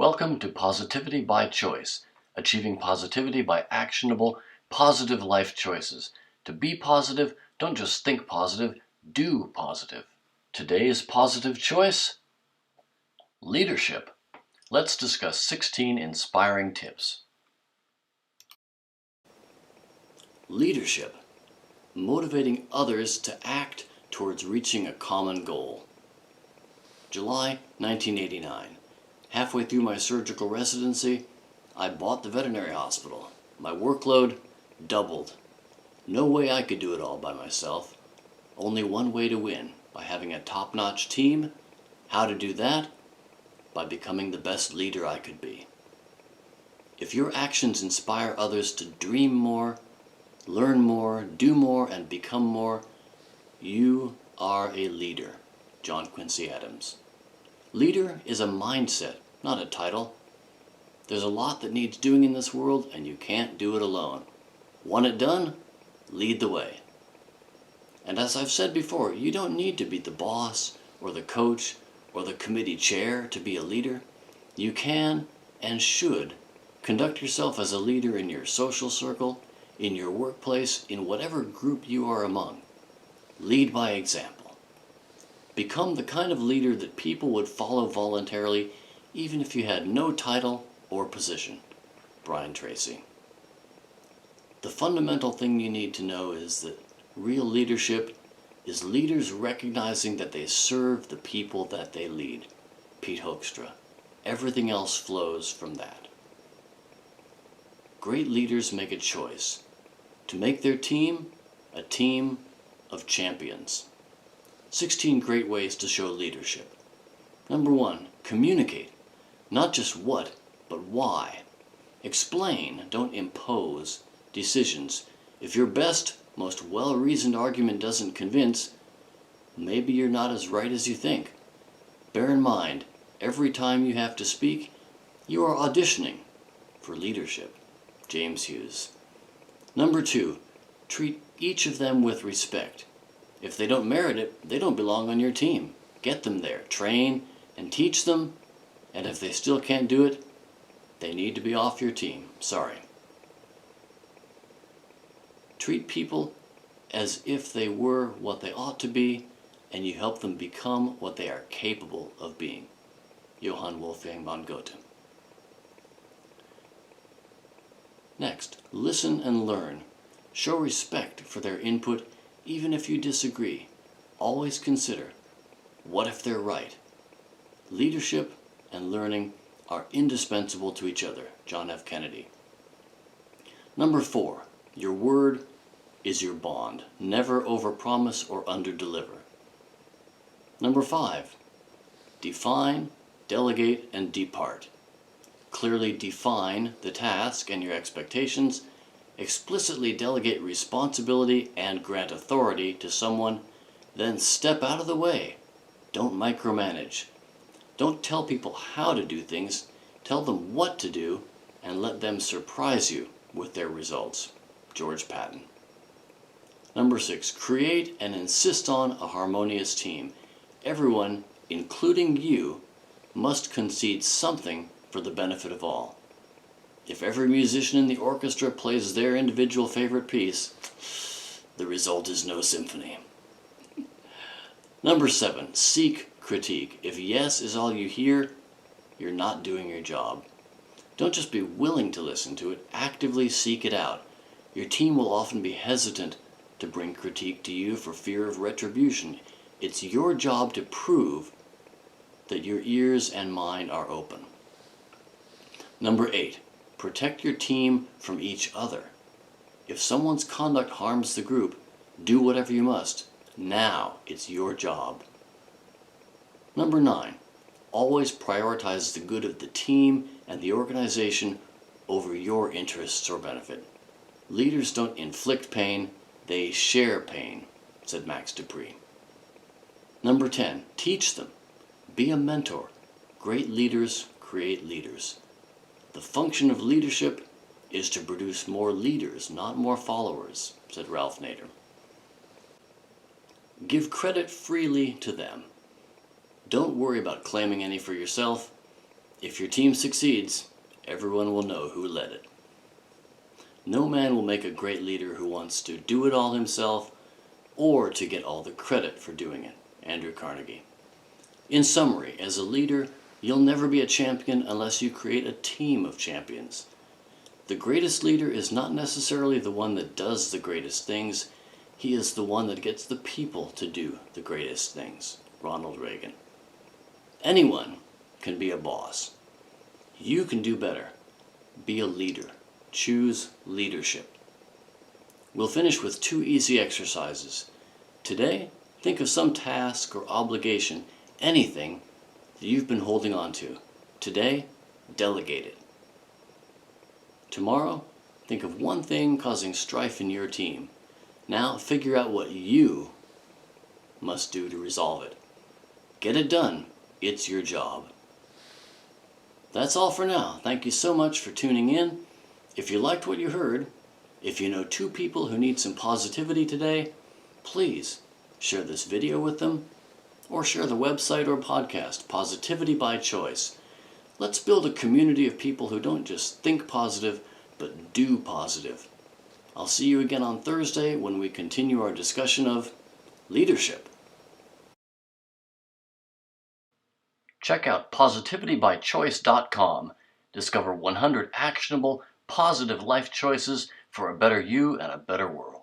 Welcome to Positivity by Choice, achieving positivity by actionable, positive life choices. To be positive, don't just think positive, do positive. Today's positive choice: leadership. Let's discuss 16 inspiring tips. Leadership. Motivating others to act towards reaching a common goal. July 1989. Halfway through my surgical residency, I bought the veterinary hospital. My workload doubled. No way I could do it all by myself. Only one way to win, by having a top-notch team. How to do that? By becoming the best leader I could be. If your actions inspire others to dream more, learn more, do more, and become more, you are a leader. John Quincy Adams. Leader is a mindset, not a title. There's a lot that needs doing in this world, and you can't do it alone. Want it done? Lead the way. And as I've said before, you don't need to be the boss or the coach or the committee chair to be a leader. You can and should conduct yourself as a leader in your social circle, in your workplace, in whatever group you are among. Lead by example. Become the kind of leader that people would follow voluntarily, even if you had no title or position. Brian Tracy. The fundamental thing you need to know is that real leadership is leaders recognizing that they serve the people that they lead. Pete Hoekstra. Everything else flows from that. Great leaders make a choice to make their team a team of champions. 16 great ways to show leadership. Number 1, communicate. Not just what, but why. Explain, don't impose decisions. If your best, most well-reasoned argument doesn't convince, maybe you're not as right as you think. Bear in mind, every time you have to speak, you are auditioning for leadership. James Hughes. Number 2, treat each of them with respect. If they don't merit it, they don't belong on your team. Get them there, train and teach them, and if they still can't do it, they need to be off your team. Sorry. Treat people as if they were what they ought to be, and you help them become what they are capable of being. Johann Wolfgang von Goethe. Next, listen and learn. Show respect for their input, even if you disagree. Always consider, what if they're right? Leadership and learning are indispensable to each other. John F. Kennedy. Number 4, your word is your bond. Never overpromise or underdeliver. Number 5, define, delegate, and depart. Clearly define the task and your expectations, explicitly delegate responsibility and grant authority to someone, then step out of the way. Don't micromanage. Don't tell people how to do things, tell them what to do, and let them surprise you with their results. George Patton. Number 6, create and insist on a harmonious team. Everyone, including you, must concede something for the benefit of all. If every musician in the orchestra plays their individual favorite piece, the result is no symphony. Number 7, seek critique. If yes is all you hear, you're not doing your job. Don't just be willing to listen to it, actively seek it out. Your team will often be hesitant to bring critique to you for fear of retribution. It's your job to prove that your ears and mind are open. Number 8, protect your team from each other. If someone's conduct harms the group, do whatever you must. Now it's your job. Number 9, always prioritize the good of the team and the organization over your interests or benefit. Leaders don't inflict pain, they share pain, said Max Dupree. Number 10, teach them. Be a mentor. Great leaders create leaders. The function of leadership is to produce more leaders, not more followers, said Ralph Nader. Give credit freely to them. Don't worry about claiming any for yourself. If your team succeeds, everyone will know who led it. No man will make a great leader who wants to do it all himself or to get all the credit for doing it. Andrew Carnegie. In summary, as a leader, you'll never be a champion unless you create a team of champions. The greatest leader is not necessarily the one that does the greatest things. He is the one that gets the people to do the greatest things. Ronald Reagan. Anyone can be a boss. You can do better. Be a leader. Choose leadership. We'll finish with 2 easy exercises. Today, think of some task or obligation, anything that you've been holding on to. Today, delegate it. Tomorrow, think of one thing causing strife in your team. Now figure out what you must do to resolve it. Get it done. It's your job. That's all for now. Thank you so much for tuning in. If you liked what you heard, if you know 2 people who need some positivity today, please share this video with them or share the website or podcast, Positivity by Choice. Let's build a community of people who don't just think positive, but do positive. I'll see you again on Thursday when we continue our discussion of leadership. Check out positivitybychoice.com. Discover 100 actionable, positive life choices for a better you and a better world.